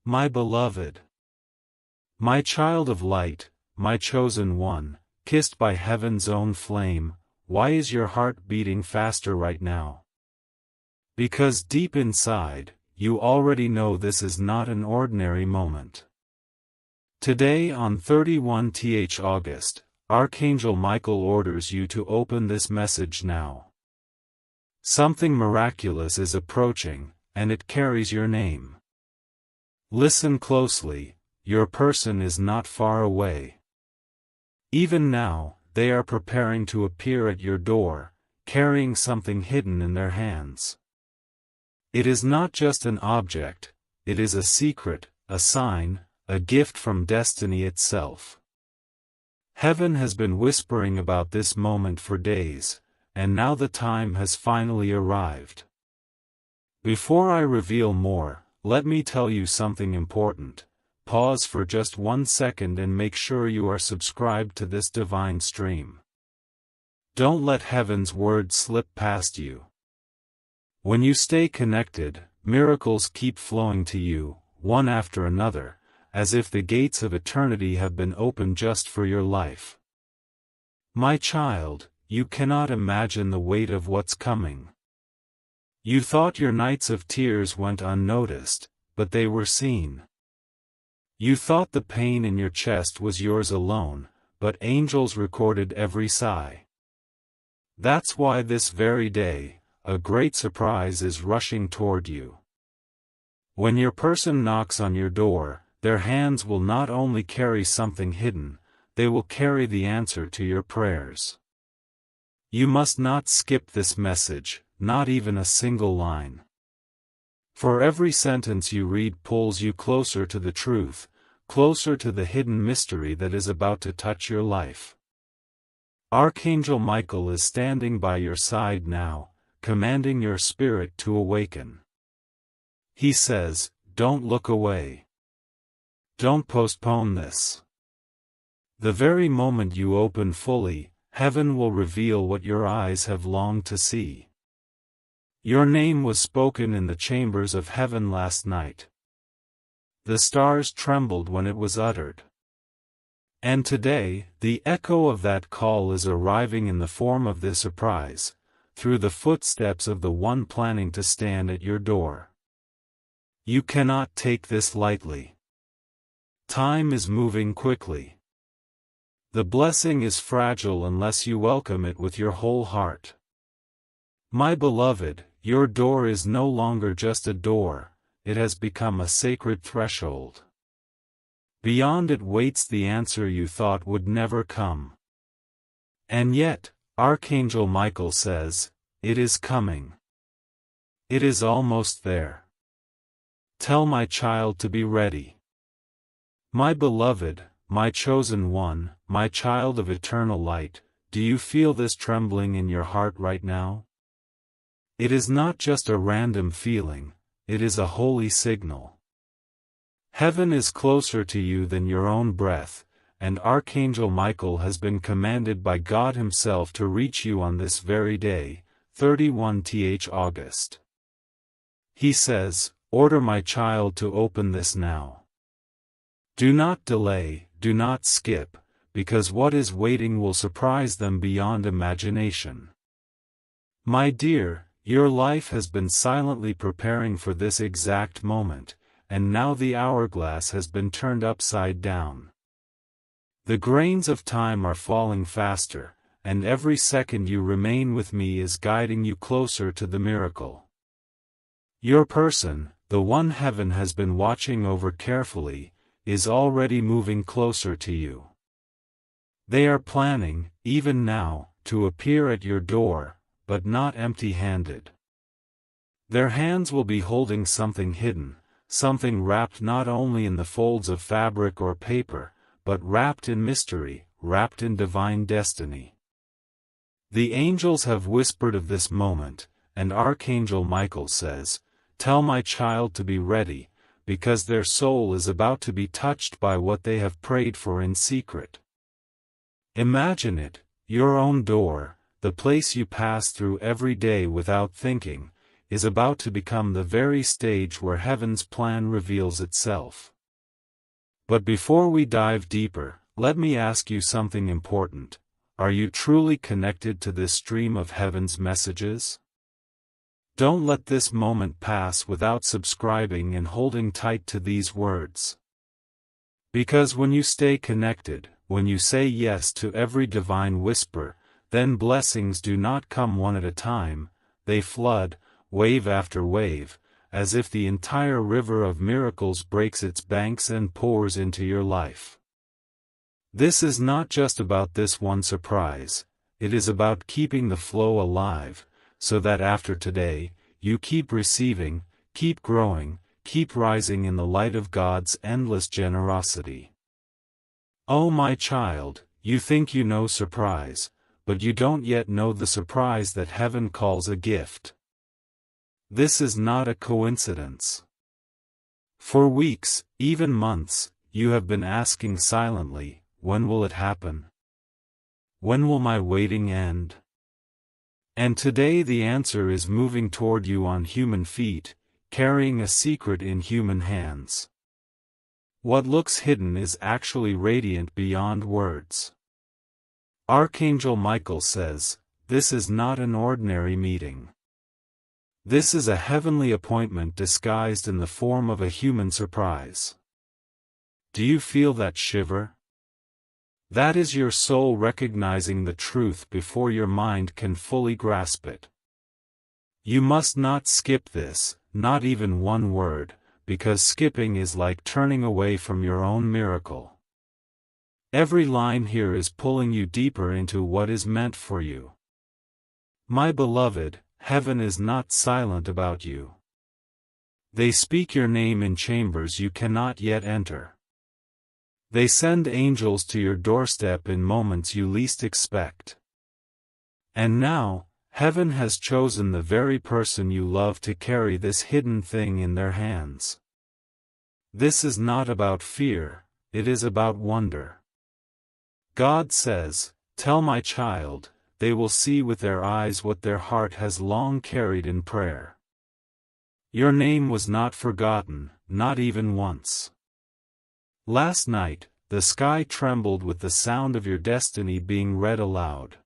My beloved, my child of light, my chosen one, kissed by heaven's own flame, why is your heart beating faster right now? Because deep inside, you already know this is not an ordinary moment. Today on 31th August, Archangel Michael orders you to open this message now. Something miraculous is approaching, and it carries your name. Listen closely, your person is not far away. Even now, they are preparing to appear at your door, carrying something hidden in their hands. It is not just an object, it is a secret, a sign, a gift from destiny itself. Heaven has been whispering about this moment for days, and now the time has finally arrived. Before I reveal more, let me tell you something important. Pause for just 1 second and make sure you are subscribed to this divine stream. Don't let heaven's word slip past you. When you stay connected, miracles keep flowing to you, one after another, as if the gates of eternity have been opened just for your life. My child, you cannot imagine the weight of what's coming. You thought your nights of tears went unnoticed, but they were seen. You thought the pain in your chest was yours alone, but angels recorded every sigh. That's why this very day, a great surprise is rushing toward you. When your person knocks on your door, their hands will not only carry something hidden, they will carry the answer to your prayers. You must not skip this message, not even a single line. For every sentence you read pulls you closer to the truth, closer to the hidden mystery that is about to touch your life. Archangel Michael is standing by your side now, commanding your spirit to awaken. He says, don't look away. Don't postpone this. The very moment you open fully, heaven will reveal what your eyes have longed to see. Your name was spoken in the chambers of heaven last night. The stars trembled when it was uttered. And today, the echo of that call is arriving in the form of this surprise, through the footsteps of the one planning to stand at your door. You cannot take this lightly. Time is moving quickly. The blessing is fragile unless you welcome it with your whole heart. My beloved, your door is no longer just a door, it has become a sacred threshold. Beyond it waits the answer you thought would never come. And yet, Archangel Michael says, it is coming. It is almost there. Tell my child to be ready. My beloved, my chosen one, my child of eternal light, do you feel this trembling in your heart right now? It is not just a random feeling, it is a holy signal. Heaven is closer to you than your own breath, and Archangel Michael has been commanded by God Himself to reach you on this very day, 31th August. He says, order my child to open this now. Do not delay, do not skip, because what is waiting will surprise them beyond imagination. My dear, your life has been silently preparing for this exact moment, and now the hourglass has been turned upside down. The grains of time are falling faster, and every second you remain with me is guiding you closer to the miracle. Your person, the one heaven has been watching over carefully, is already moving closer to you. They are planning, even now, to appear at your door, but not empty-handed. Their hands will be holding something hidden, something wrapped not only in the folds of fabric or paper, but wrapped in mystery, wrapped in divine destiny. The angels have whispered of this moment, and Archangel Michael says, tell my child to be ready, because their soul is about to be touched by what they have prayed for in secret. Imagine it, your own door, the place you pass through every day without thinking, is about to become the very stage where heaven's plan reveals itself. But before we dive deeper, let me ask you something important. Are you truly connected to this stream of heaven's messages? Don't let this moment pass without subscribing and holding tight to these words. Because when you stay connected, when you say yes to every divine whisper, then blessings do not come one at a time, they flood, wave after wave, as if the entire river of miracles breaks its banks and pours into your life. This is not just about this one surprise, it is about keeping the flow alive, so that after today, you keep receiving, keep growing, keep rising in the light of God's endless generosity. Oh my child, you think you know surprise, but you don't yet know the surprise that heaven calls a gift. This is not a coincidence. For weeks, even months, you have been asking silently, when will it happen? When will my waiting end? And today the answer is moving toward you on human feet, carrying a secret in human hands. What looks hidden is actually radiant beyond words. Archangel Michael says, this is not an ordinary meeting. This is a heavenly appointment disguised in the form of a human surprise. Do you feel that shiver? That is your soul recognizing the truth before your mind can fully grasp it. You must not skip this, not even one word, because skipping is like turning away from your own miracle. Every line here is pulling you deeper into what is meant for you. My beloved, heaven is not silent about you. They speak your name in chambers you cannot yet enter. They send angels to your doorstep in moments you least expect. And now, heaven has chosen the very person you love to carry this hidden thing in their hands. This is not about fear, it is about wonder. God says, tell my child, they will see with their eyes what their heart has long carried in prayer. Your name was not forgotten, not even once. Last night, the sky trembled with the sound of your destiny being read aloud.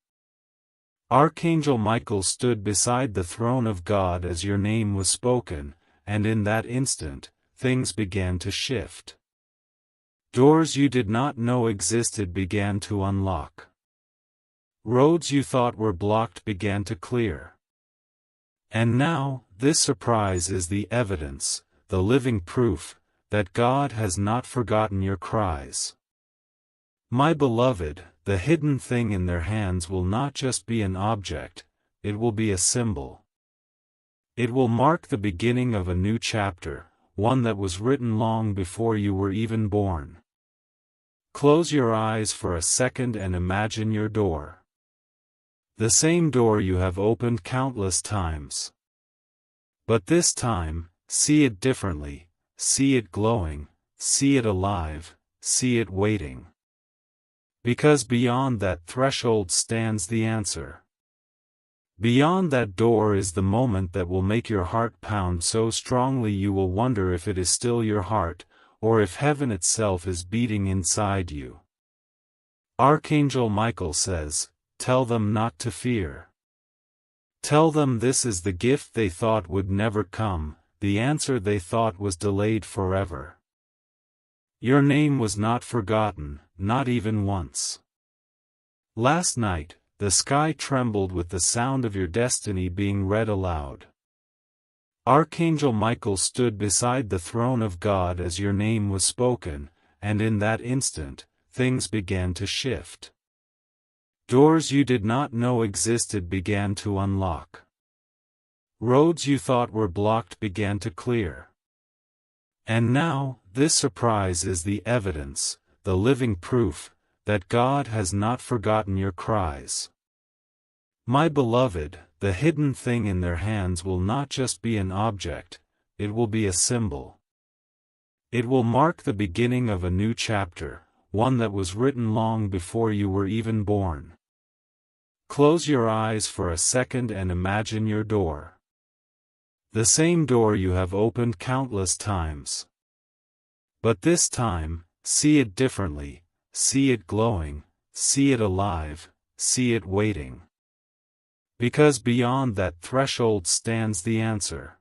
Archangel Michael stood beside the throne of God as your name was spoken, and in that instant, things began to shift. Doors you did not know existed began to unlock. Roads you thought were blocked began to clear. And now, this surprise is the evidence, the living proof, that God has not forgotten your cries. My beloved, the hidden thing in their hands will not just be an object, it will be a symbol. It will mark the beginning of a new chapter, one that was written long before you were even born. Close your eyes for a second and imagine your door. The same door you have opened countless times. But this time, see it differently. See it glowing, see it alive, see it waiting. Because beyond that threshold stands the answer. Beyond that door is the moment that will make your heart pound so strongly you will wonder if it is still your heart, or if heaven itself is beating inside you. Archangel Michael says, tell them not to fear. Tell them this is the gift they thought would never come, the answer they thought was delayed forever. Your name was not forgotten, not even once. Last night, the sky trembled with the sound of your destiny being read aloud. Archangel Michael stood beside the throne of God as your name was spoken, and in that instant, things began to shift. Doors you did not know existed began to unlock. Roads you thought were blocked began to clear. And now, this surprise is the evidence, the living proof, that God has not forgotten your cries. My beloved, the hidden thing in their hands will not just be an object, it will be a symbol. It will mark the beginning of a new chapter, one that was written long before you were even born. Close your eyes for a second and imagine your door. The same door you have opened countless times. But this time, see it differently, see it glowing, see it alive, see it waiting. Because beyond that threshold stands the answer.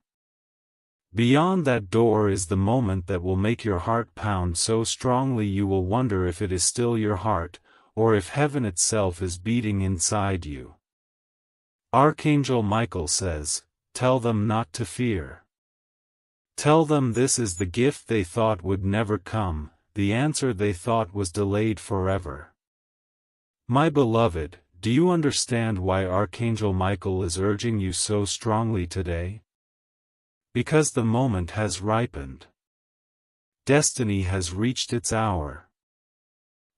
Beyond that door is the moment that will make your heart pound so strongly you will wonder if it is still your heart, or if heaven itself is beating inside you. Archangel Michael says, "Tell them not to fear. Tell them this is the gift they thought would never come, the answer they thought was delayed forever." My beloved, do you understand why Archangel Michael is urging you so strongly today? Because the moment has ripened. Destiny has reached its hour.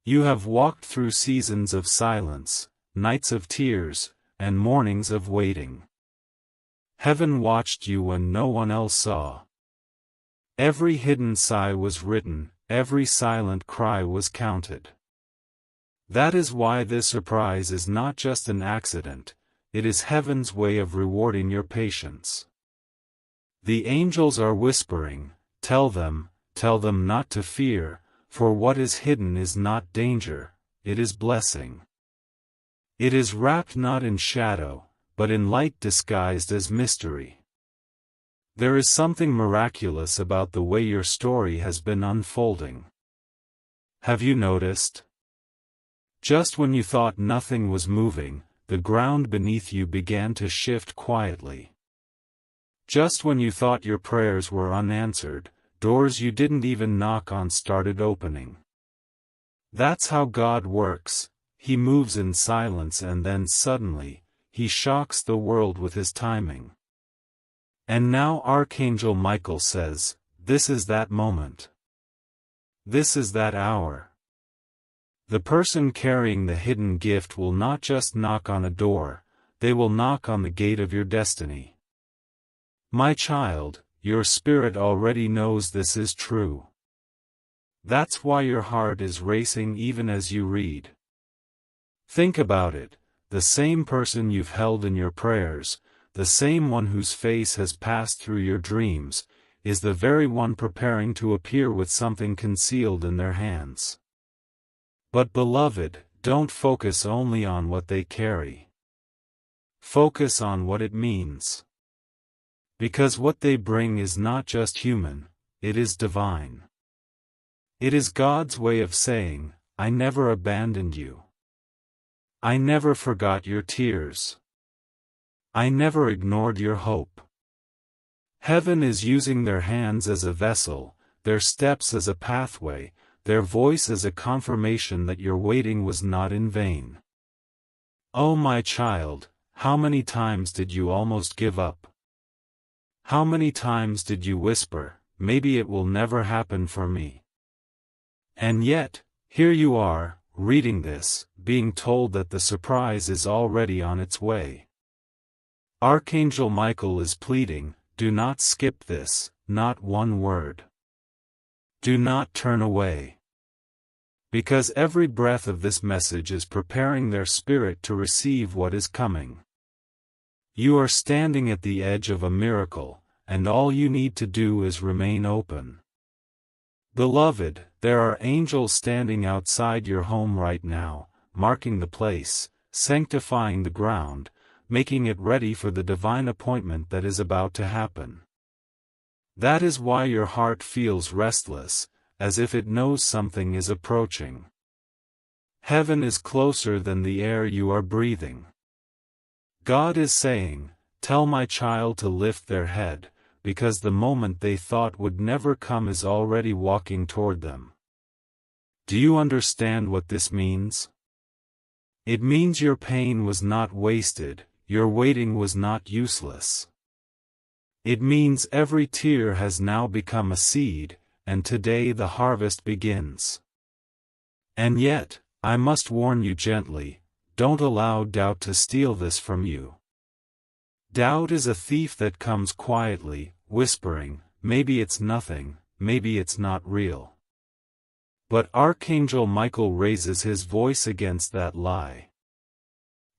You have walked through seasons of silence, nights of tears, and mornings of waiting. Heaven watched you when no one else saw. Every hidden sigh was written, every silent cry was counted. That is why this surprise is not just an accident, it is heaven's way of rewarding your patience. The angels are whispering, tell them not to fear, for what is hidden is not danger, it is blessing. It is wrapped not in shadow, but in light disguised as mystery. There is something miraculous about the way your story has been unfolding. Have you noticed? Just when you thought nothing was moving, the ground beneath you began to shift quietly. Just when you thought your prayers were unanswered, doors you didn't even knock on started opening. That's how God works. He moves in silence and then suddenly, He shocks the world with His timing. And now Archangel Michael says, this is that moment. This is that hour. The person carrying the hidden gift will not just knock on a door, they will knock on the gate of your destiny. My child, your spirit already knows this is true. That's why your heart is racing even as you read. Think about it, the same person you've held in your prayers, the same one whose face has passed through your dreams, is the very one preparing to appear with something concealed in their hands. But beloved, don't focus only on what they carry. Focus on what it means. Because what they bring is not just human, it is divine. It is God's way of saying, I never abandoned you. I never forgot your tears. I never ignored your hope. Heaven is using their hands as a vessel, their steps as a pathway, their voice as a confirmation that your waiting was not in vain. Oh my child, how many times did you almost give up? How many times did you whisper, maybe it will never happen for me? And yet, here you are, reading this, being told that the surprise is already on its way. Archangel Michael is pleading, do not skip this, not one word. Do not turn away. Because every breath of this message is preparing their spirit to receive what is coming. You are standing at the edge of a miracle, and all you need to do is remain open. Beloved, there are angels standing outside your home right now, marking the place, sanctifying the ground, making it ready for the divine appointment that is about to happen. That is why your heart feels restless, as if it knows something is approaching. Heaven is closer than the air you are breathing. God is saying, tell my child to lift their head, because the moment they thought would never come is already walking toward them. Do you understand what this means? It means your pain was not wasted, your waiting was not useless. It means every tear has now become a seed, and today the harvest begins. And yet, I must warn you gently, don't allow doubt to steal this from you. Doubt is a thief that comes quietly, whispering, maybe it's nothing, maybe it's not real. But Archangel Michael raises his voice against that lie.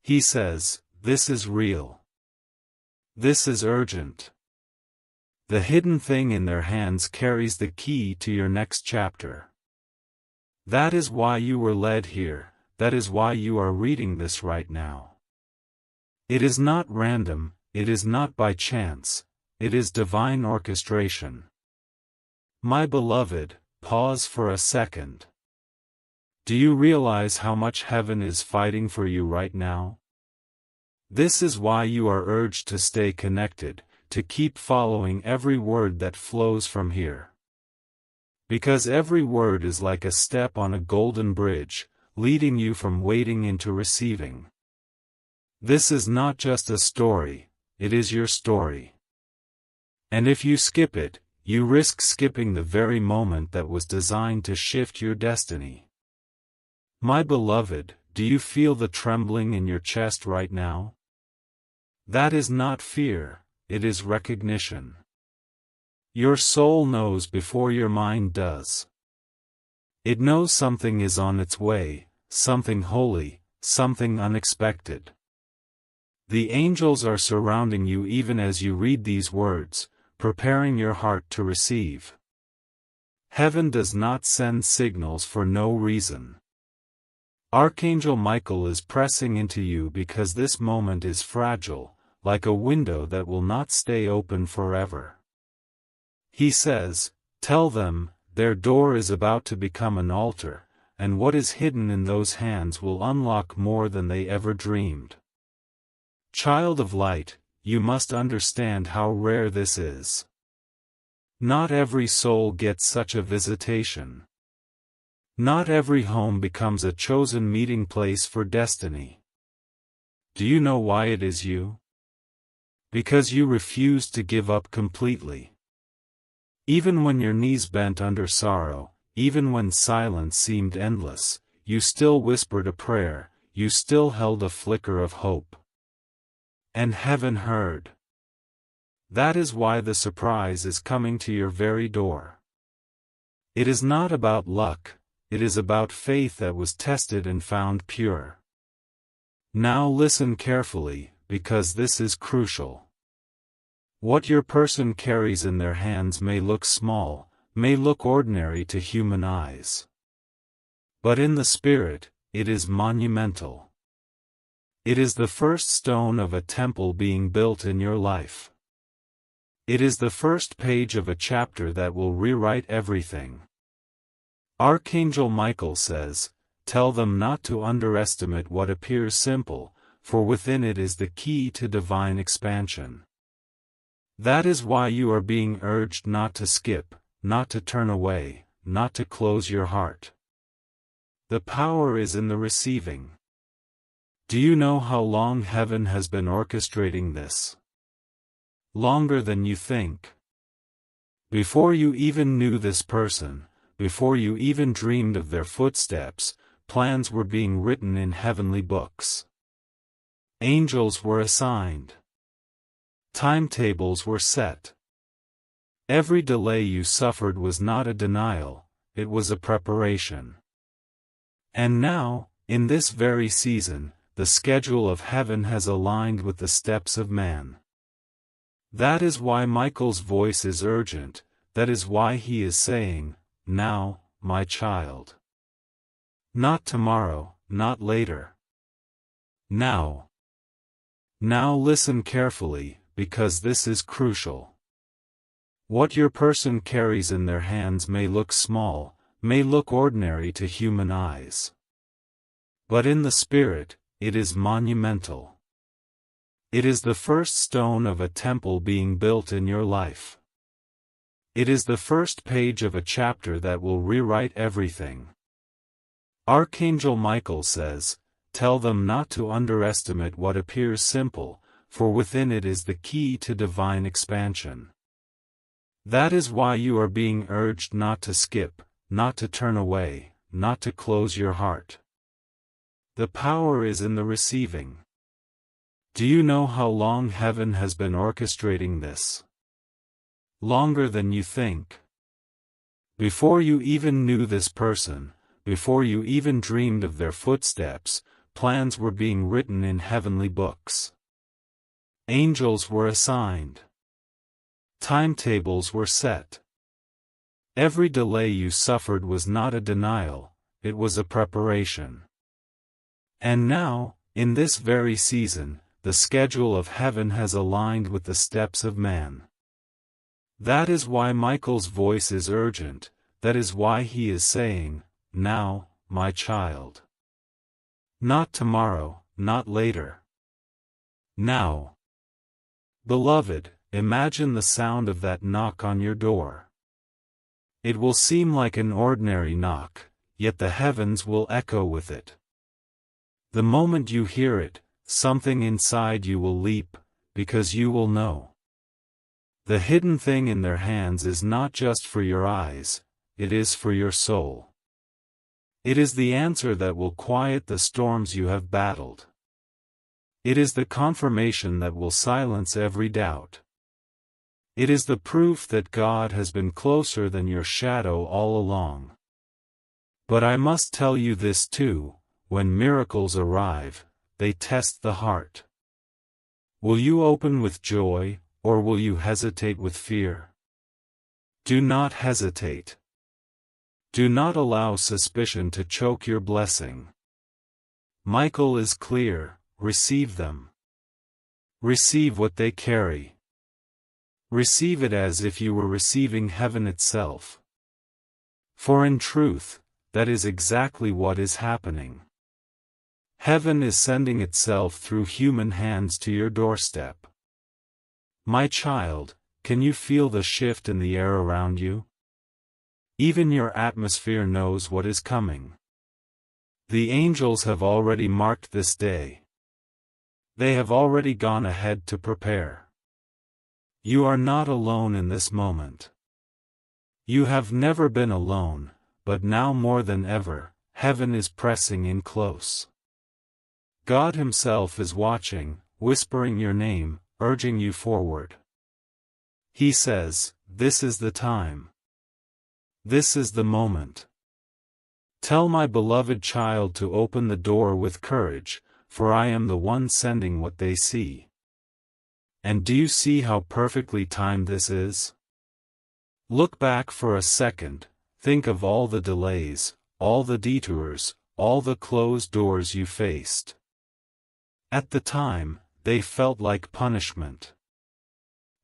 He says, this is real. This is urgent. The hidden thing in their hands carries the key to your next chapter. That is why you were led here, that is why you are reading this right now. It is not random, it is not by chance, it is divine orchestration. My beloved, pause for a second. Do you realize how much heaven is fighting for you right now? This is why you are urged to stay connected, to keep following every word that flows from here. Because every word is like a step on a golden bridge, leading you from waiting into receiving. This is not just a story, it is your story. And if you skip it, you risk skipping the very moment that was designed to shift your destiny. My beloved, do you feel the trembling in your chest right now? That is not fear, it is recognition. Your soul knows before your mind does. It knows something is on its way, something holy, something unexpected. The angels are surrounding you even as you read these words, preparing your heart to receive. Heaven does not send signals for no reason. Archangel Michael is pressing into you because this moment is fragile, like a window that will not stay open forever. He says, tell them, their door is about to become an altar, and what is hidden in those hands will unlock more than they ever dreamed. Child of light, you must understand how rare this is. Not every soul gets such a visitation. Not every home becomes a chosen meeting place for destiny. Do you know why it is you? Because you refuse to give up completely. Even when your knees bent under sorrow, even when silence seemed endless, you still whispered a prayer, you still held a flicker of hope. And heaven heard. That is why the surprise is coming to your very door. It is not about luck, it is about faith that was tested and found pure. Now listen carefully, because this is crucial. What your person carries in their hands may look small, may look ordinary to human eyes. But in the spirit, it is monumental. It is the first stone of a temple being built in your life. It is the first page of a chapter that will rewrite everything. Archangel Michael says, tell them not to underestimate what appears simple, for within it is the key to divine expansion. That is why you are being urged not to skip, not to turn away, not to close your heart. The power is in the receiving. Do you know how long heaven has been orchestrating this? Longer than you think. Before you even knew this person, before you even dreamed of their footsteps, plans were being written in heavenly books. Angels were assigned. Timetables were set. Every delay you suffered was not a denial, it was a preparation. And now, in this very season, the schedule of heaven has aligned with the steps of man. That is why Michael's voice is urgent, that is why he is saying, now, my child. Not tomorrow, not later. Now. Now listen carefully, because this is crucial. What your person carries in their hands may look small, may look ordinary to human eyes. But in the spirit, it is monumental. It is the first stone of a temple being built in your life. It is the first page of a chapter that will rewrite everything. Archangel Michael says, tell them not to underestimate what appears simple, for within it is the key to divine expansion. That is why you are being urged not to skip, not to turn away, not to close your heart. The power is in the receiving. Do you know how long heaven has been orchestrating this? Longer than you think. Before you even knew this person, before you even dreamed of their footsteps, plans were being written in heavenly books. Angels were assigned. Timetables were set. Every delay you suffered was not a denial, it was a preparation. And now, in this very season, the schedule of heaven has aligned with the steps of man. That is why Michael's voice is urgent, that is why he is saying, "Now, my child." Not tomorrow, not later. Now. Beloved, imagine the sound of that knock on your door. It will seem like an ordinary knock, yet the heavens will echo with it. The moment you hear it, something inside you will leap, because you will know. The hidden thing in their hands is not just for your eyes, it is for your soul. It is the answer that will quiet the storms you have battled. It is the confirmation that will silence every doubt. It is the proof that God has been closer than your shadow all along. But I must tell you this too, when miracles arrive, they test the heart. Will you open with joy, or will you hesitate with fear? Do not hesitate. Do not allow suspicion to choke your blessing. Michael is clear, receive them. Receive what they carry. Receive it as if you were receiving heaven itself. For in truth, that is exactly what is happening. Heaven is sending itself through human hands to your doorstep. My child, can you feel the shift in the air around you? Even your atmosphere knows what is coming. The angels have already marked this day. They have already gone ahead to prepare. You are not alone in this moment. You have never been alone, but now more than ever, heaven is pressing in close. God Himself is watching, whispering your name, urging you forward. He says, "This is the time. This is the moment. Tell my beloved child to open the door with courage, for I am the one sending what they see." And do you see how perfectly timed this is? Look back for a second, think of all the delays, all the detours, all the closed doors you faced. At the time, they felt like punishment.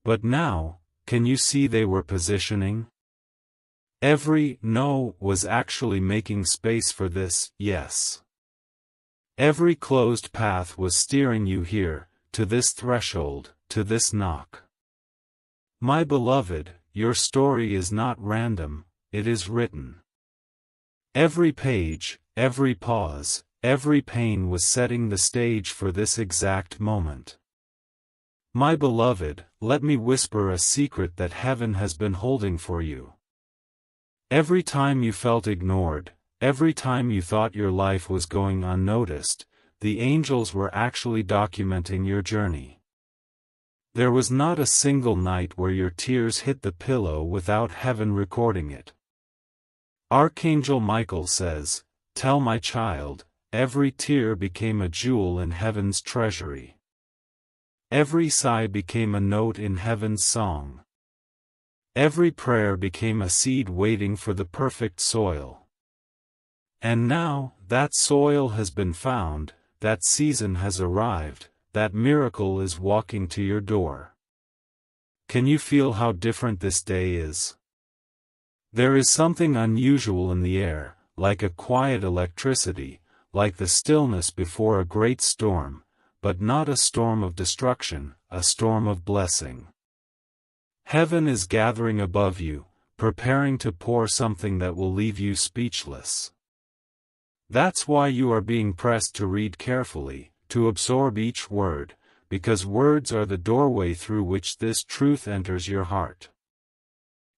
But now, can you see they were positioning? Every "no" was actually making space for this "yes." Every closed path was steering you here, to this threshold, to this knock. My beloved, your story is not random, it is written. Every page, every pause, every pain was setting the stage for this exact moment. My beloved, let me whisper a secret that heaven has been holding for you. Every time you felt ignored, every time you thought your life was going unnoticed, the angels were actually documenting your journey. There was not a single night where your tears hit the pillow without heaven recording it. Archangel Michael says, "Tell my child, every tear became a jewel in heaven's treasury. Every sigh became a note in heaven's song. Every prayer became a seed waiting for the perfect soil. And now, that soil has been found, that season has arrived, that miracle is walking to your door. Can you feel how different this day is? There is something unusual in the air, like a quiet electricity, like the stillness before a great storm, but not a storm of destruction, a storm of blessing. Heaven is gathering above you, preparing to pour something that will leave you speechless. That's why you are being pressed to read carefully, to absorb each word, because words are the doorway through which this truth enters your heart.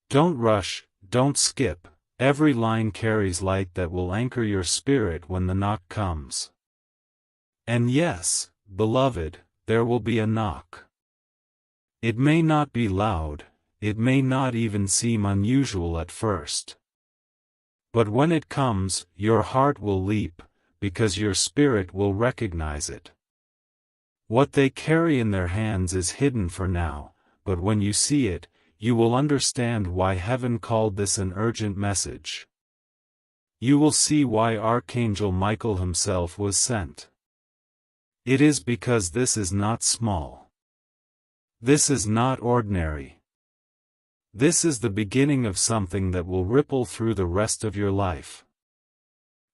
Don't rush, don't skip, every line carries light that will anchor your spirit when the knock comes. And yes, beloved, there will be a knock. It may not be loud, it may not even seem unusual at first. But when it comes, your heart will leap, because your spirit will recognize it. What they carry in their hands is hidden for now, but when you see it, you will understand why heaven called this an urgent message. You will see why Archangel Michael himself was sent. It is because this is not small. This is not ordinary. This is the beginning of something that will ripple through the rest of your life.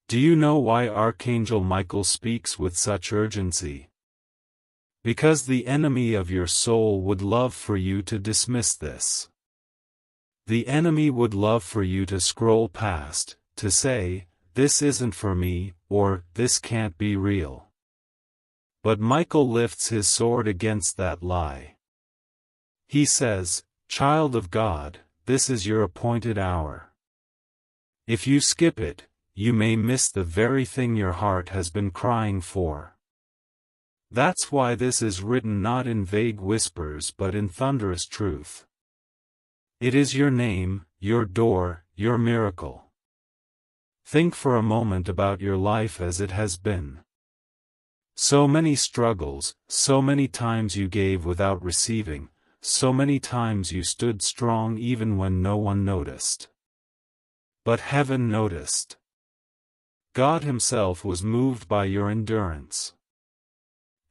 Do you know why Archangel Michael speaks with such urgency? Because the enemy of your soul would love for you to dismiss this. The enemy would love for you to scroll past, to say, "This isn't for me," or "This can't be real." But Michael lifts his sword against that lie. He says, "Child of God, this is your appointed hour. If you skip it, you may miss the very thing your heart has been crying for." That's why this is written not in vague whispers but in thunderous truth. It is your name, your door, your miracle. Think for a moment about your life as it has been. So many struggles, so many times you gave without receiving, so many times you stood strong even when no one noticed. But heaven noticed. God Himself was moved by your endurance.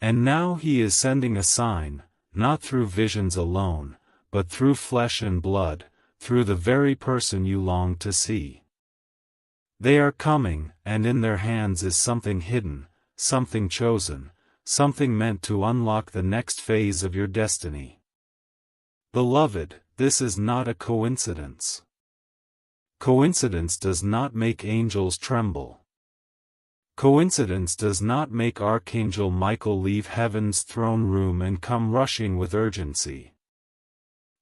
And now He is sending a sign, not through visions alone, but through flesh and blood, through the very person you long to see. They are coming, and in their hands is something hidden, something chosen, something meant to unlock the next phase of your destiny. Beloved, this is not a coincidence. Coincidence does not make angels tremble. Coincidence does not make Archangel Michael leave heaven's throne room and come rushing with urgency.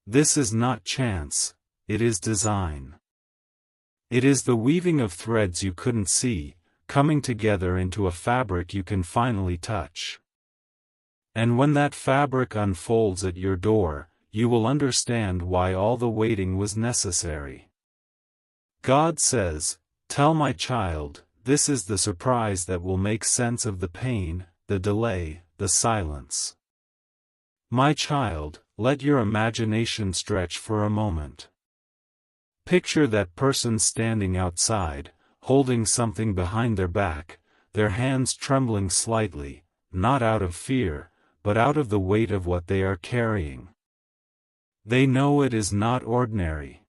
This is not chance, it is design. It is the weaving of threads you couldn't see, coming together into a fabric you can finally touch. And when that fabric unfolds at your door, you will understand why all the waiting was necessary. God says, "Tell my child, this is the surprise that will make sense of the pain, the delay, the silence." My child, let your imagination stretch for a moment. Picture that person standing outside, holding something behind their back, their hands trembling slightly, not out of fear, but out of the weight of what they are carrying. They know it is not ordinary.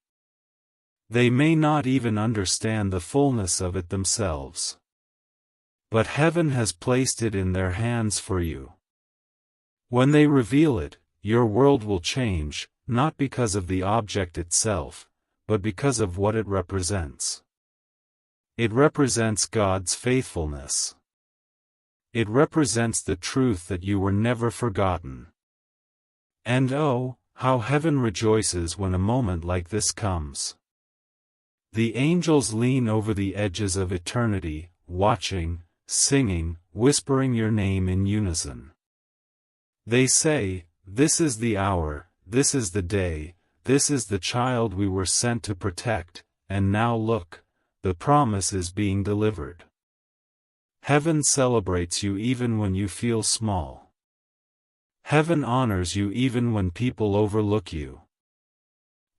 They may not even understand the fullness of it themselves. But heaven has placed it in their hands for you. When they reveal it, your world will change, not because of the object itself, but because of what it represents. It represents God's faithfulness. It represents the truth that you were never forgotten. And oh, how heaven rejoices when a moment like this comes. The angels lean over the edges of eternity, watching, singing, whispering your name in unison. They say, "This is the hour, this is the day, this is the child we were sent to protect, and now look, the promise is being delivered." Heaven celebrates you even when you feel small. Heaven honors you even when people overlook you.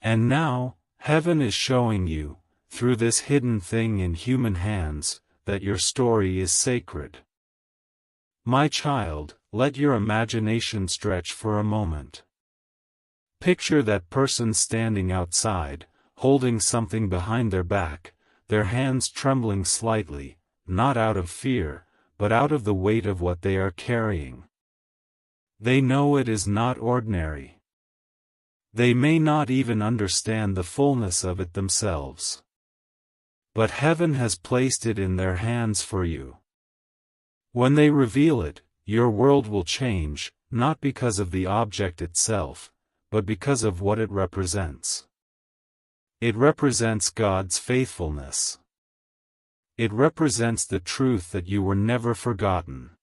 And now, heaven is showing you, through this hidden thing in human hands, that your story is sacred. My child, let your imagination stretch for a moment. Picture that person standing outside, holding something behind their back, their hands trembling slightly, not out of fear, but out of the weight of what they are carrying. They know it is not ordinary. They may not even understand the fullness of it themselves. But heaven has placed it in their hands for you. When they reveal it, your world will change, not because of the object itself, but because of what it represents. It represents God's faithfulness. It represents the truth that you were never forgotten.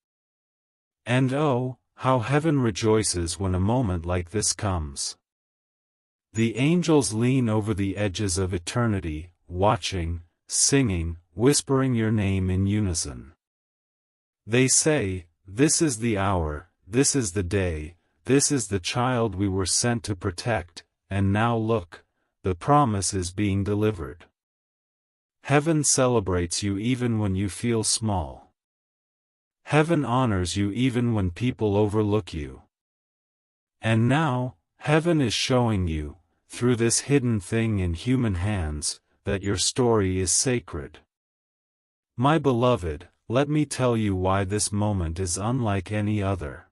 And oh, how heaven rejoices when a moment like this comes. The angels lean over the edges of eternity, watching, singing, whispering your name in unison. They say, "This is the hour, this is the day, this is the child we were sent to protect, and now look, the promise is being delivered. Heaven celebrates you even when you feel small. Heaven honors you even when people overlook you. And now, heaven is showing you, through this hidden thing in human hands, that your story is sacred. My beloved, let me tell you why this moment is unlike any other.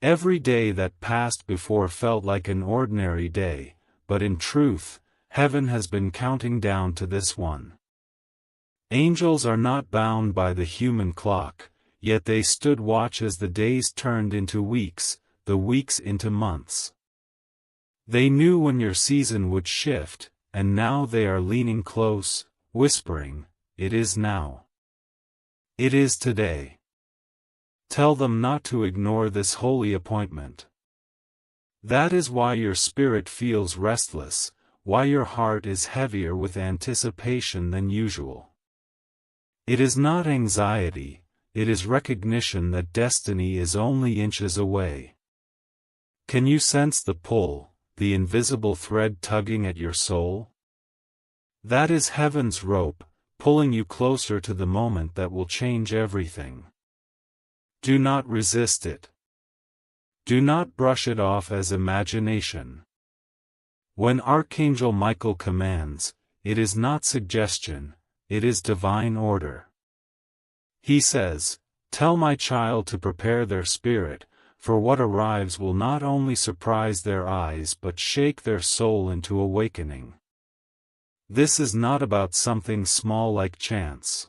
Every day that passed before felt like an ordinary day, but in truth, heaven has been counting down to this one. Angels are not bound by the human clock, yet they stood watch as the days turned into weeks, the weeks into months. They knew when your season would shift, and now they are leaning close, whispering, "It is now. It is today." Tell them not to ignore this holy appointment. That is why your spirit feels restless, why your heart is heavier with anticipation than usual. It is not anxiety, it is recognition that destiny is only inches away. Can you sense the pull, the invisible thread tugging at your soul? That is heaven's rope, pulling you closer to the moment that will change everything. Do not resist it. Do not brush it off as imagination. When Archangel Michael commands, it is not suggestion, it is divine order. He says, "Tell my child to prepare their spirit, for what arrives will not only surprise their eyes but shake their soul into awakening." This is not about something small like chance.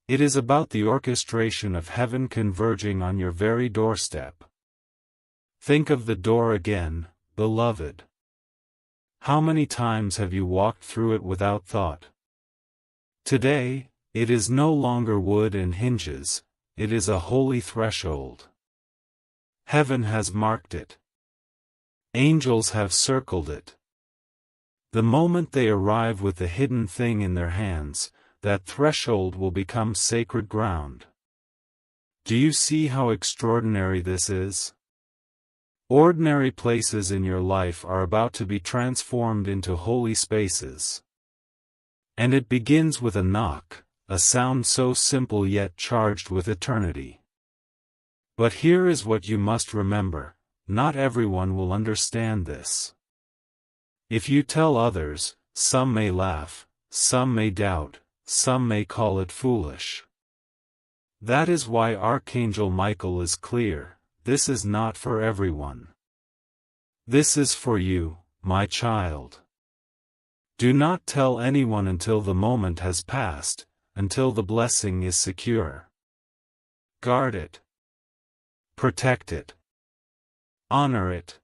It is about the orchestration of heaven converging on your very doorstep. Think of the door again, beloved. How many times have you walked through it without thought? Today, it is no longer wood and hinges, it is a holy threshold. Heaven has marked it. Angels have circled it. The moment they arrive with the hidden thing in their hands, that threshold will become sacred ground. Do you see how extraordinary this is? Ordinary places in your life are about to be transformed into holy spaces. And it begins with a knock, a sound so simple yet charged with eternity. But here is what you must remember, not everyone will understand this. If you tell others, some may laugh, some may doubt, some may call it foolish. That is why Archangel Michael is clear, this is not for everyone. This is for you, my child. Do not tell anyone until the moment has passed, until the blessing is secure. Guard it. Protect it. Honor it.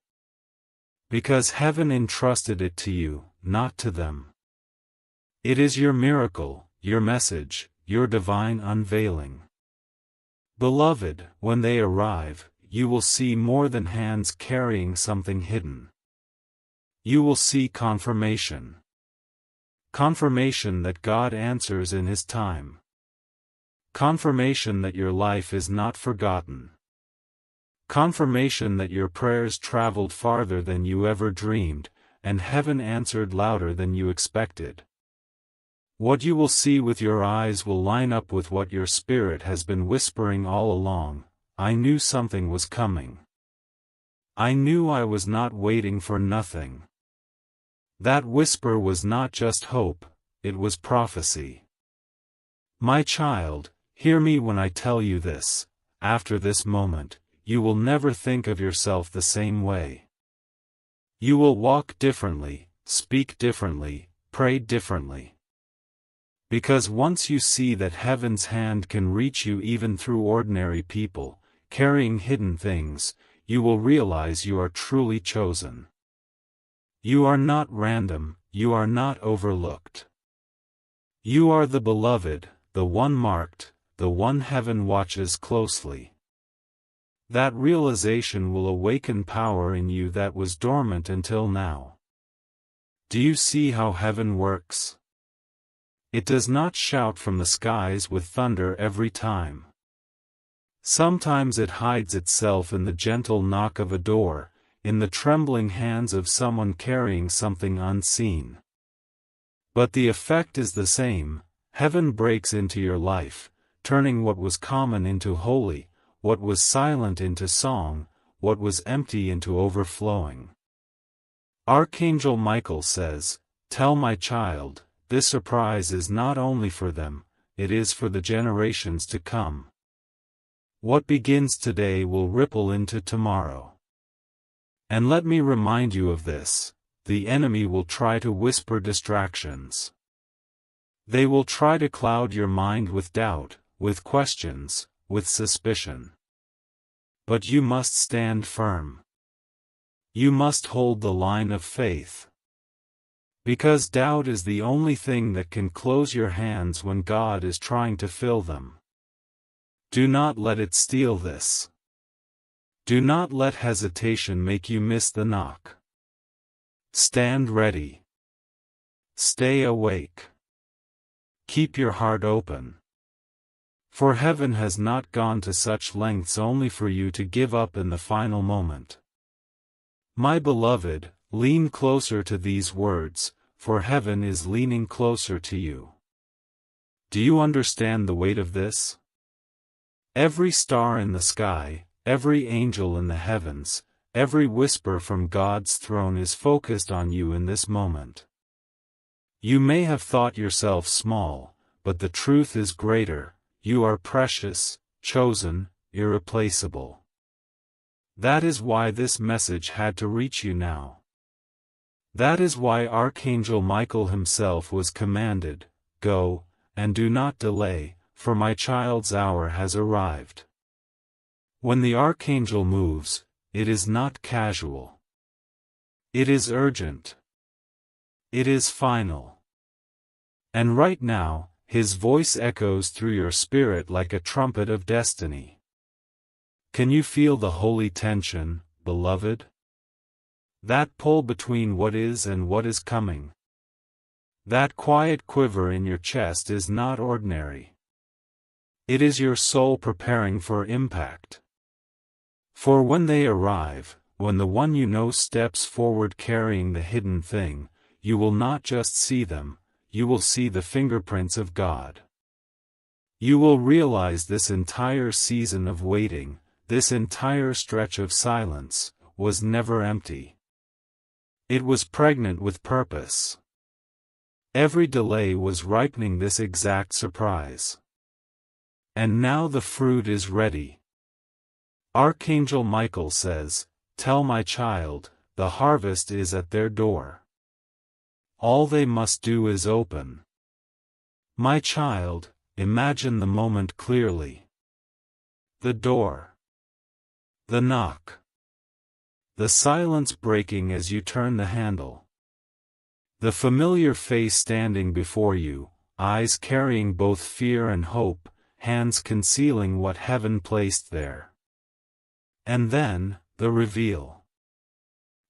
Because heaven entrusted it to you, not to them. It is your miracle, your message, your divine unveiling. Beloved, when they arrive, you will see more than hands carrying something hidden. You will see confirmation. Confirmation that God answers in His time. Confirmation that your life is not forgotten. Confirmation that your prayers traveled farther than you ever dreamed, and heaven answered louder than you expected. What you will see with your eyes will line up with what your spirit has been whispering all along. I knew something was coming. I knew I was not waiting for nothing. That whisper was not just hope, it was prophecy. My child, hear me when I tell you this, after this moment, you will never think of yourself the same way. You will walk differently, speak differently, pray differently. Because once you see that heaven's hand can reach you even through ordinary people, carrying hidden things, you will realize you are truly chosen. You are not random, you are not overlooked. You are the beloved, the one marked, the one heaven watches closely. That realization will awaken power in you that was dormant until now. Do you see how heaven works? It does not shout from the skies with thunder every time. Sometimes it hides itself in the gentle knock of a door, in the trembling hands of someone carrying something unseen. But the effect is the same. Heaven breaks into your life, turning what was common into holy, what was silent into song, what was empty into overflowing. Archangel Michael says, "Tell my child, this surprise is not only for them, it is for the generations to come. What begins today will ripple into tomorrow." And let me remind you of this: the enemy will try to whisper distractions. They will try to cloud your mind with doubt, with questions, with suspicion. But you must stand firm. You must hold the line of faith. Because doubt is the only thing that can close your hands when God is trying to fill them. Do not let it steal this. Do not let hesitation make you miss the knock. Stand ready. Stay awake. Keep your heart open. For heaven has not gone to such lengths only for you to give up in the final moment. My beloved, lean closer to these words, for heaven is leaning closer to you. Do you understand the weight of this? Every star in the sky, every angel in the heavens, every whisper from God's throne is focused on you in this moment. You may have thought yourself small, but the truth is greater. You are precious, chosen, irreplaceable. That is why this message had to reach you now. That is why Archangel Michael himself was commanded, "Go, and do not delay, for my child's hour has arrived." When the Archangel moves, it is not casual. It is urgent. It is final. And right now, his voice echoes through your spirit like a trumpet of destiny. Can you feel the holy tension, beloved? That pull between what is and what is coming. That quiet quiver in your chest is not ordinary. It is your soul preparing for impact. For when they arrive, when the one you know steps forward carrying the hidden thing, you will not just see them, you will see the fingerprints of God. You will realize this entire season of waiting, this entire stretch of silence, was never empty. It was pregnant with purpose. Every delay was ripening this exact surprise. And now the fruit is ready. Archangel Michael says, "Tell my child, the harvest is at their door. All they must do is open." My child, imagine the moment clearly. The door. The knock. The silence breaking as you turn the handle. The familiar face standing before you, eyes carrying both fear and hope, hands concealing what heaven placed there. And then, the reveal.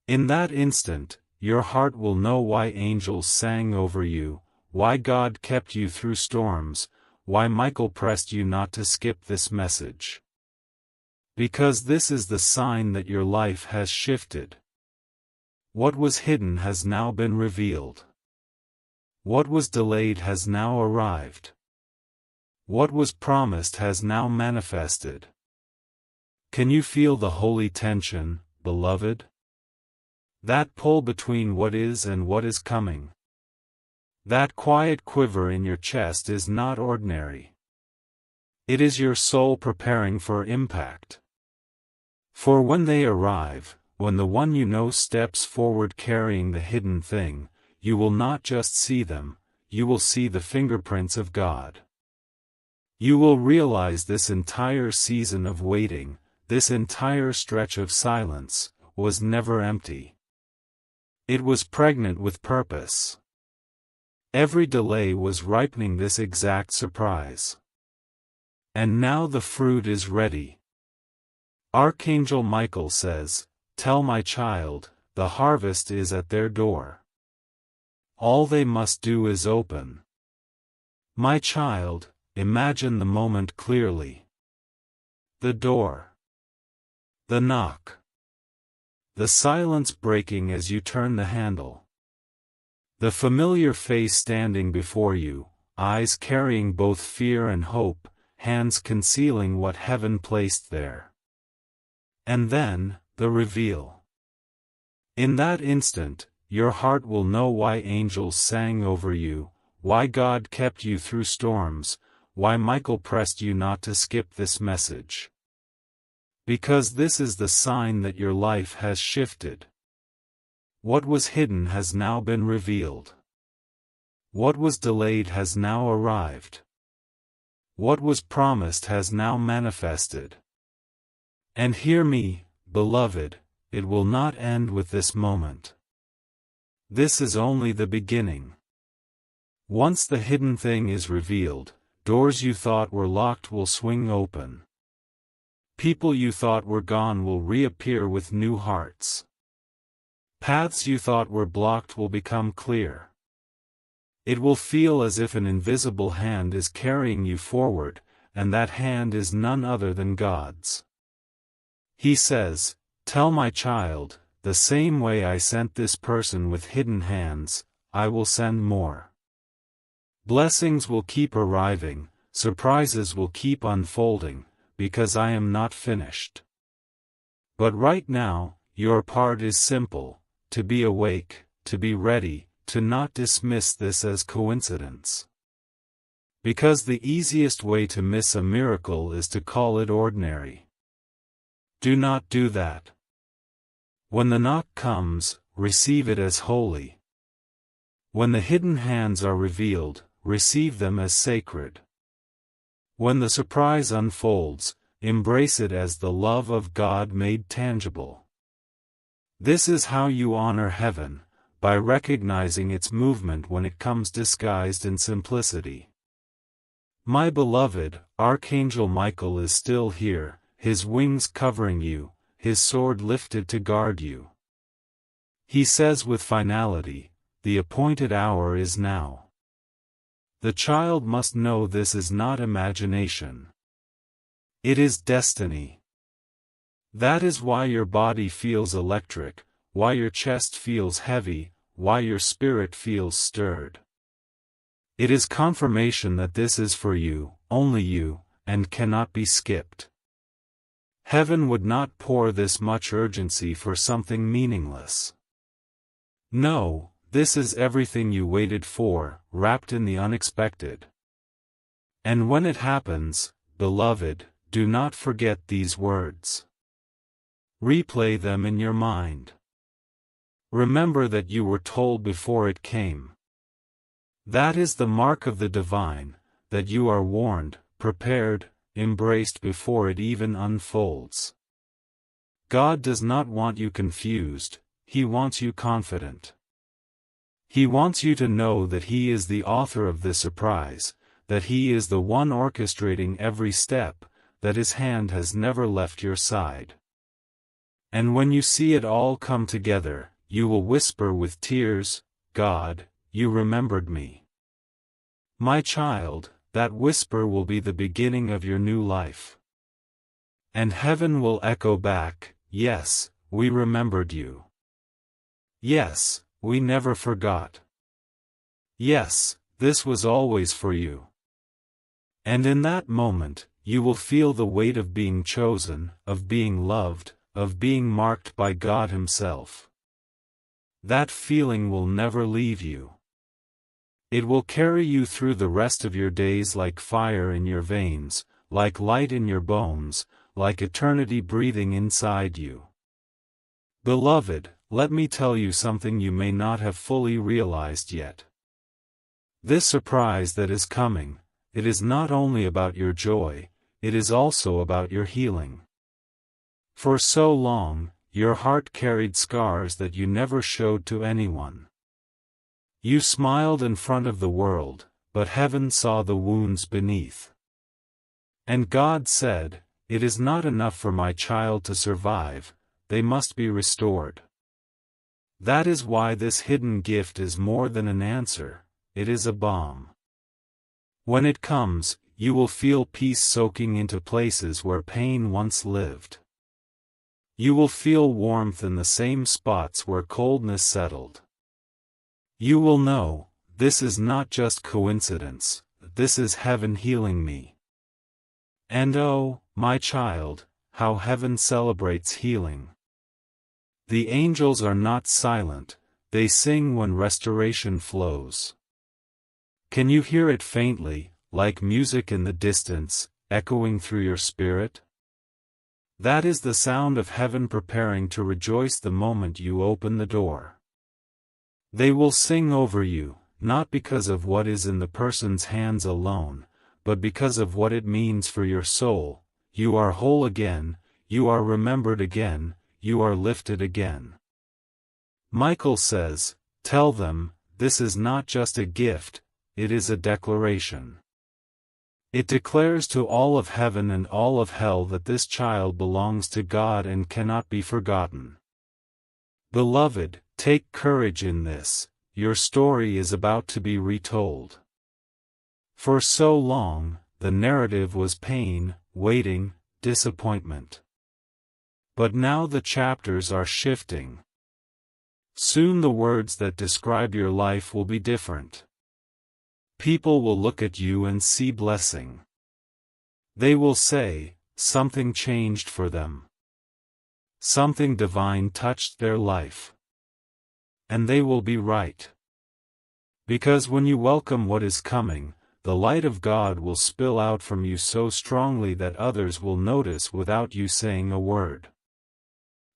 In that instant, your heart will know why angels sang over you, why God kept you through storms, why Michael pressed you not to skip this message. Because this is the sign that your life has shifted. What was hidden has now been revealed. What was delayed has now arrived. What was promised has now manifested. Can you feel the holy tension, beloved? That pull between what is and what is coming. That quiet quiver in your chest is not ordinary. It is your soul preparing for impact. For when they arrive, when the one you know steps forward carrying the hidden thing, you will not just see them, you will see the fingerprints of God. You will realize this entire season of waiting, this entire stretch of silence, was never empty. It was pregnant with purpose. Every delay was ripening this exact surprise. And now the fruit is ready. Archangel Michael says, "Tell my child, the harvest is at their door. All they must do is open." My child, imagine the moment clearly. The door. The knock. the silence breaking as you turn the handle. The familiar face standing before you, eyes carrying both fear and hope, hands concealing what heaven placed there. And then, the reveal. In that instant, your heart will know why angels sang over you, why God kept you through storms, why Michael pressed you not to skip this message. Because this is the sign that your life has shifted. What was hidden has now been revealed. What was delayed has now arrived. What was promised has now manifested. And hear me, beloved, it will not end with this moment. This is only the beginning. Once the hidden thing is revealed, doors you thought were locked will swing open. People you thought were gone will reappear with new hearts. Paths you thought were blocked will become clear. It will feel as if an invisible hand is carrying you forward, and that hand is none other than God's. He says, "Tell my child, the same way I sent this person with hidden hands, I will send more. Blessings will keep arriving, surprises will keep unfolding, because I am not finished. But right now, your part is simple, to be awake, to be ready, to not dismiss this as coincidence. Because the easiest way to miss a miracle is to call it ordinary. Do not do that. When the knock comes, receive it as holy. When the hidden hands are revealed, receive them as sacred. When the surprise unfolds, embrace it as the love of God made tangible. This is how you honor heaven, by recognizing its movement when it comes disguised in simplicity. My beloved, Archangel Michael is still here, his wings covering you, his sword lifted to guard you. He says with finality, the appointed hour is now. The child must know this is not imagination. It is destiny. That is why your body feels electric, why your chest feels heavy, why your spirit feels stirred. It is confirmation that this is for you, only you, and cannot be skipped. Heaven would not pour this much urgency for something meaningless. No, this is everything you waited for, wrapped in the unexpected. And when it happens, beloved, do not forget these words. Replay them in your mind. Remember that you were told before it came. That is the mark of the divine, that you are warned, prepared, embraced before it even unfolds. God does not want you confused, He wants you confident. He wants you to know that He is the author of the surprise, that He is the one orchestrating every step, that His hand has never left your side. And when you see it all come together, you will whisper with tears, God, you remembered me. My child, that whisper will be the beginning of your new life. And heaven will echo back, yes, we remembered you. Yes, we never forgot. Yes, this was always for you. And in that moment, you will feel the weight of being chosen, of being loved, of being marked by God Himself. That feeling will never leave you. It will carry you through the rest of your days like fire in your veins, like light in your bones, like eternity breathing inside you. Beloved, let me tell you something you may not have fully realized yet. This surprise that is coming, it is not only about your joy, it is also about your healing. For so long, your heart carried scars that you never showed to anyone. You smiled in front of the world, but heaven saw the wounds beneath. And God said, it is not enough for my child to survive, they must be restored. That is why this hidden gift is more than an answer, it is a balm. When it comes, you will feel peace soaking into places where pain once lived. You will feel warmth in the same spots where coldness settled. You will know, this is not just coincidence, this is heaven healing me. And oh, my child, how heaven celebrates healing. The angels are not silent, they sing when restoration flows. Can you hear it faintly, like music in the distance, echoing through your spirit? That is the sound of heaven preparing to rejoice the moment you open the door. They will sing over you, not because of what is in the person's hands alone, but because of what it means for your soul. You are whole again, you are remembered again, you are lifted again. Michael says, tell them, this is not just a gift, it is a declaration. It declares to all of heaven and all of hell that this child belongs to God and cannot be forgotten. Beloved, take courage in this, your story is about to be retold. For so long, the narrative was pain, waiting, disappointment. But now the chapters are shifting. Soon the words that describe your life will be different. People will look at you and see blessing. They will say, something changed for them. Something divine touched their life. And they will be right. Because when you welcome what is coming, the light of God will spill out from you so strongly that others will notice without you saying a word.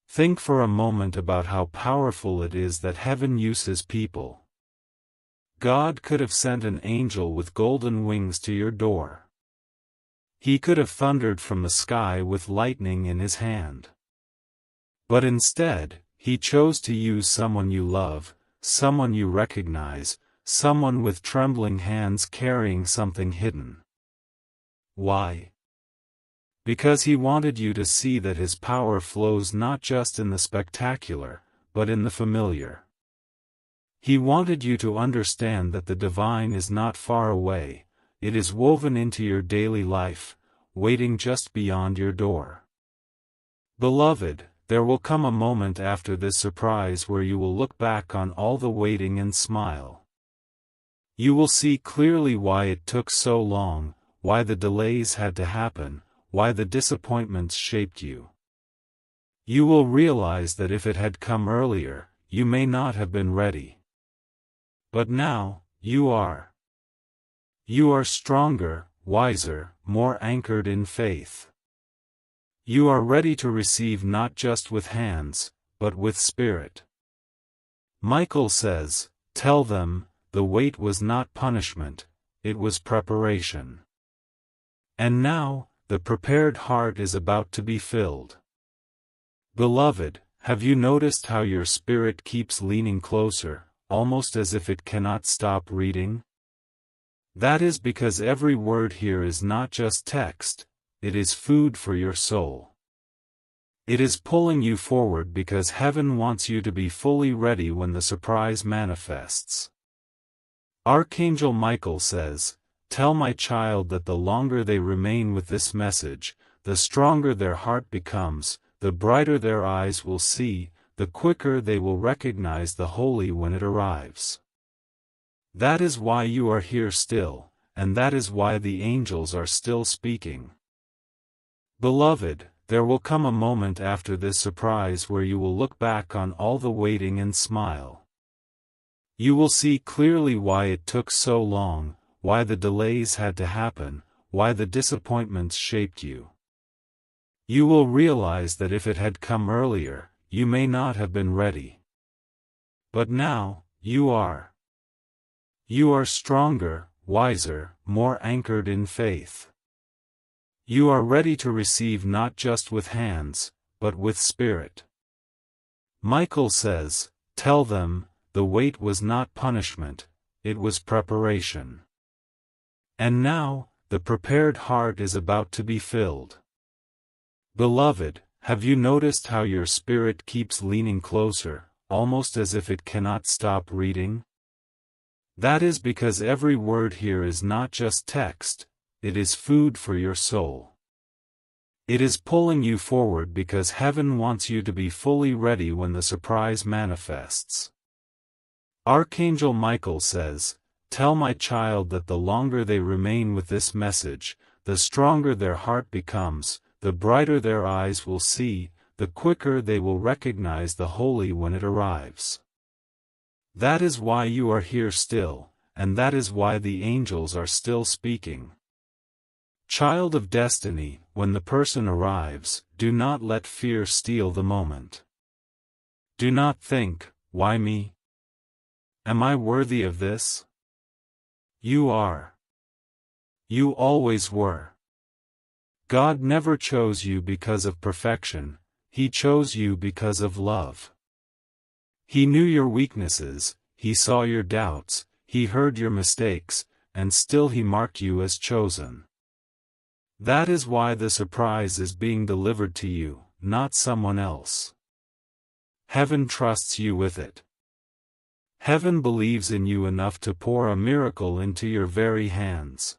Think for a moment about how powerful it is that heaven uses people. God could have sent an angel with golden wings to your door. He could have thundered from the sky with lightning in his hand. But instead, he chose to use someone you love, someone you recognize, someone with trembling hands carrying something hidden. Why? Because he wanted you to see that his power flows not just in the spectacular, but in the familiar. He wanted you to understand that the divine is not far away, it is woven into your daily life, waiting just beyond your door. Beloved, there will come a moment after this surprise where you will look back on all the waiting and smile. You will see clearly why it took so long, why the delays had to happen, why the disappointments shaped you. You will realize that if it had come earlier, you may not have been ready. But now, you are. You are stronger, wiser, more anchored in faith. You are ready to receive not just with hands, but with spirit. Michael says, tell them, the wait was not punishment, it was preparation. And now, the prepared heart is about to be filled. Beloved, have you noticed how your spirit keeps leaning closer, almost as if it cannot stop reading? That is because every word here is not just text, it is food for your soul. It is pulling you forward because heaven wants you to be fully ready when the surprise manifests. Archangel Michael says, tell my child that the longer they remain with this message, the stronger their heart becomes, the brighter their eyes will see, the quicker they will recognize the holy when it arrives. That is why you are here still, and that is why the angels are still speaking. Beloved, there will come a moment after this surprise where you will look back on all the waiting and smile. You will see clearly why it took so long, why the delays had to happen, why the disappointments shaped you. You will realize that if it had come earlier, you may not have been ready. But now, you are. You are stronger, wiser, more anchored in faith. You are ready to receive not just with hands, but with spirit. Michael says, tell them, the wait was not punishment, it was preparation. And now, the prepared heart is about to be filled. Beloved, have you noticed how your spirit keeps leaning closer, almost as if it cannot stop reading? That is because every word here is not just text, it is food for your soul. It is pulling you forward because heaven wants you to be fully ready when the surprise manifests. Archangel Michael says, "Tell my child that the longer they remain with this message, the stronger their heart becomes, the brighter their eyes will see, the quicker they will recognize the holy when it arrives. That is why you are here still, and that is why the angels are still speaking. Child of destiny, when the person arrives, do not let fear steal the moment. Do not think, why me? Am I worthy of this? You are. You always were. God never chose you because of perfection, He chose you because of love. He knew your weaknesses, He saw your doubts, He heard your mistakes, and still He marked you as chosen. That is why the surprise is being delivered to you, not someone else. Heaven trusts you with it. Heaven believes in you enough to pour a miracle into your very hands.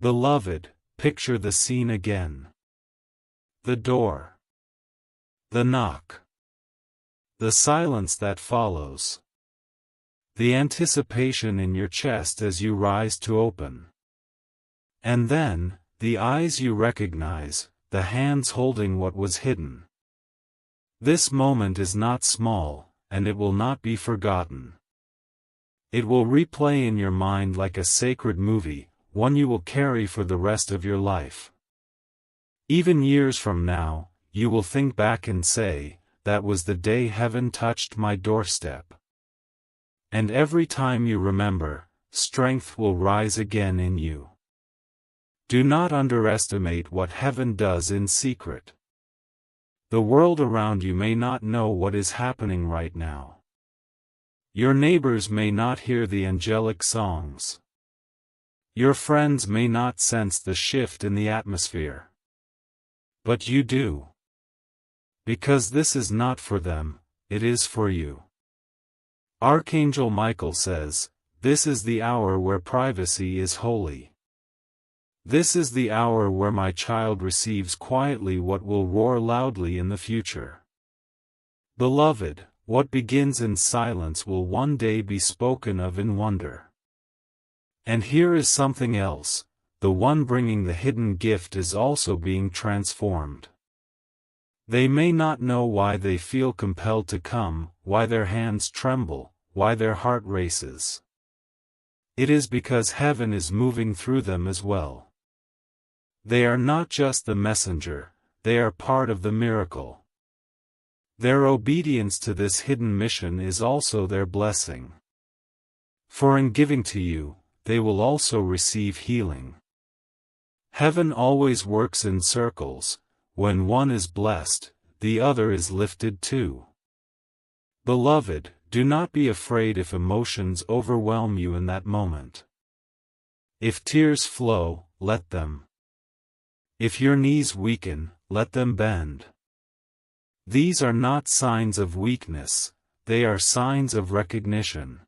Beloved, picture the scene again. The door. The knock. The silence that follows. The anticipation in your chest as you rise to open. And then, the eyes you recognize, the hands holding what was hidden. This moment is not small, and it will not be forgotten. It will replay in your mind like a sacred movie, one you will carry for the rest of your life. Even years from now, you will think back and say, "That was the day heaven touched my doorstep." And every time you remember, strength will rise again in you. Do not underestimate what heaven does in secret. The world around you may not know what is happening right now. Your neighbors may not hear the angelic songs. Your friends may not sense the shift in the atmosphere. But you do. Because this is not for them, it is for you. Archangel Michael says, "This is the hour where privacy is holy. This is the hour where my child receives quietly what will roar loudly in the future. Beloved, what begins in silence will one day be spoken of in wonder." And here is something else, the one bringing the hidden gift is also being transformed. They may not know why they feel compelled to come, why their hands tremble, why their heart races. It is because heaven is moving through them as well. They are not just the messenger, they are part of the miracle. Their obedience to this hidden mission is also their blessing. For in giving to you, they will also receive healing. Heaven always works in circles. When one is blessed, the other is lifted too. Beloved, do not be afraid if emotions overwhelm you in that moment. If tears flow, let them. If your knees weaken, let them bend. These are not signs of weakness, they are signs of recognition.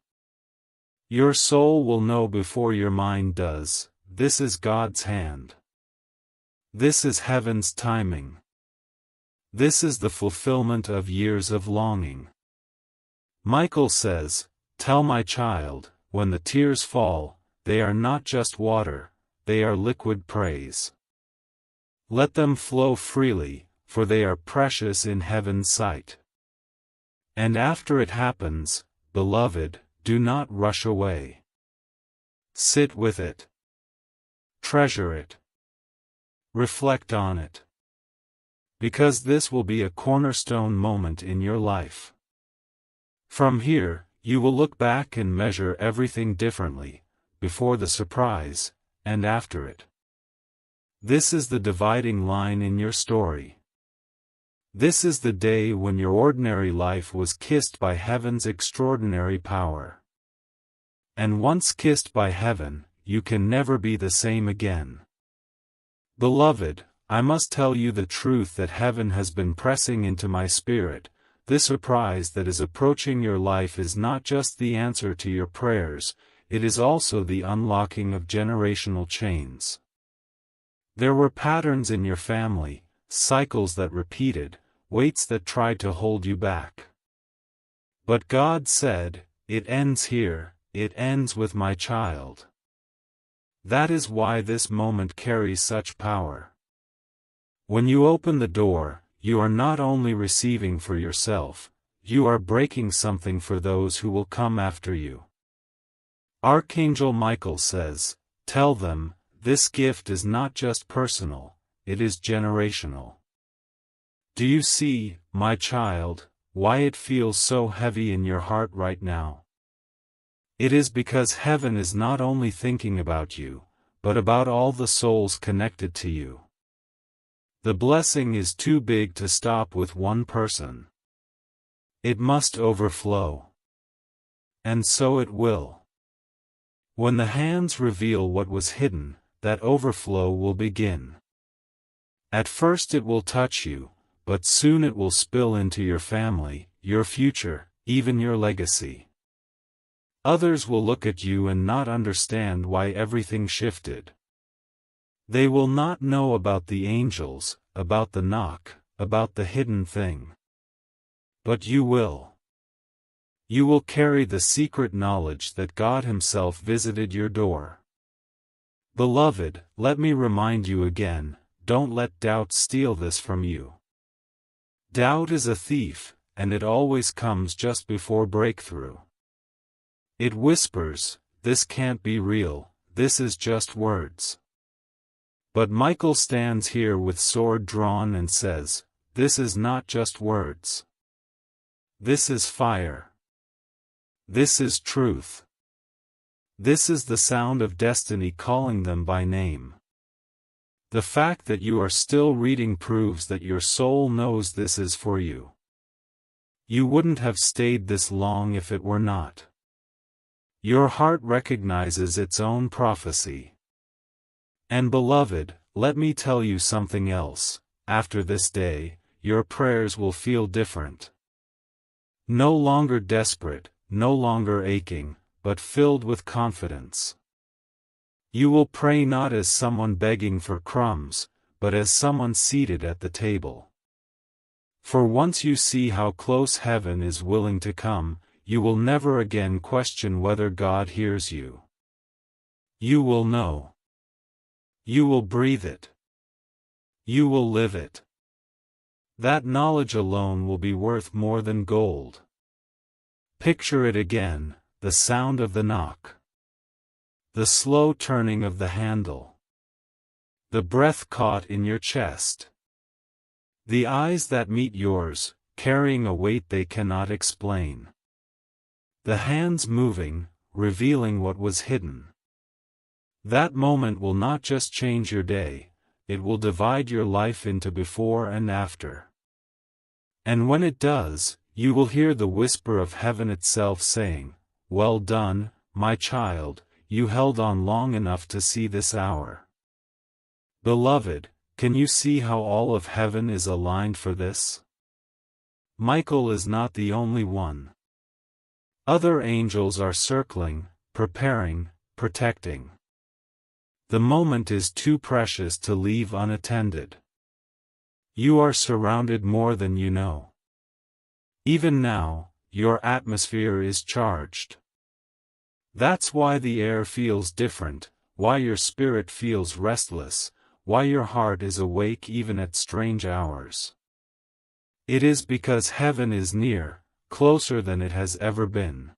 Your soul will know before your mind does, this is God's hand. This is heaven's timing. This is the fulfillment of years of longing. Michael says, "Tell my child, when the tears fall, they are not just water, they are liquid praise. Let them flow freely, for they are precious in heaven's sight." And after it happens, beloved, do not rush away. Sit with it. Treasure it. Reflect on it. Because this will be a cornerstone moment in your life. From here, you will look back and measure everything differently, before the surprise, and after it. This is the dividing line in your story. This is the day when your ordinary life was kissed by heaven's extraordinary power. And once kissed by heaven, you can never be the same again. Beloved, I must tell you the truth that heaven has been pressing into my spirit. This surprise that is approaching your life is not just the answer to your prayers, it is also the unlocking of generational chains. There were patterns in your family, cycles that repeated, weights that tried to hold you back. But God said, "It ends here, it ends with my child." That is why this moment carries such power. When you open the door, you are not only receiving for yourself, you are breaking something for those who will come after you. Archangel Michael says, "Tell them, this gift is not just personal, it is generational." Do you see, my child, why it feels so heavy in your heart right now? It is because heaven is not only thinking about you, but about all the souls connected to you. The blessing is too big to stop with one person. It must overflow. And so it will. When the hands reveal what was hidden, that overflow will begin. At first it will touch you, but soon it will spill into your family, your future, even your legacy. Others will look at you and not understand why everything shifted. They will not know about the angels, about the knock, about the hidden thing. But you will. You will carry the secret knowledge that God Himself visited your door. Beloved, let me remind you again, don't let doubt steal this from you. Doubt is a thief, and it always comes just before breakthrough. It whispers, "This can't be real, this is just words." But Michael stands here with sword drawn and says, "This is not just words. This is fire. This is truth. This is the sound of destiny calling them by name." The fact that you are still reading proves that your soul knows this is for you. You wouldn't have stayed this long if it were not. Your heart recognizes its own prophecy. And beloved, let me tell you something else, after this day, your prayers will feel different. No longer desperate, no longer aching, but filled with confidence. You will pray not as someone begging for crumbs, but as someone seated at the table. For once you see how close heaven is willing to come, you will never again question whether God hears you. You will know. You will breathe it. You will live it. That knowledge alone will be worth more than gold. Picture it again, the sound of the knock. The slow turning of the handle. The breath caught in your chest. The eyes that meet yours, carrying a weight they cannot explain. The hands moving, revealing what was hidden. That moment will not just change your day, it will divide your life into before and after. And when it does, you will hear the whisper of heaven itself saying, "Well done, my child, you held on long enough to see this hour." Beloved, can you see how all of heaven is aligned for this? Michael is not the only one. Other angels are circling, preparing, protecting. The moment is too precious to leave unattended. You are surrounded more than you know. Even now, your atmosphere is charged. That's why the air feels different, why your spirit feels restless, why your heart is awake even at strange hours. It is because heaven is near, closer than it has ever been.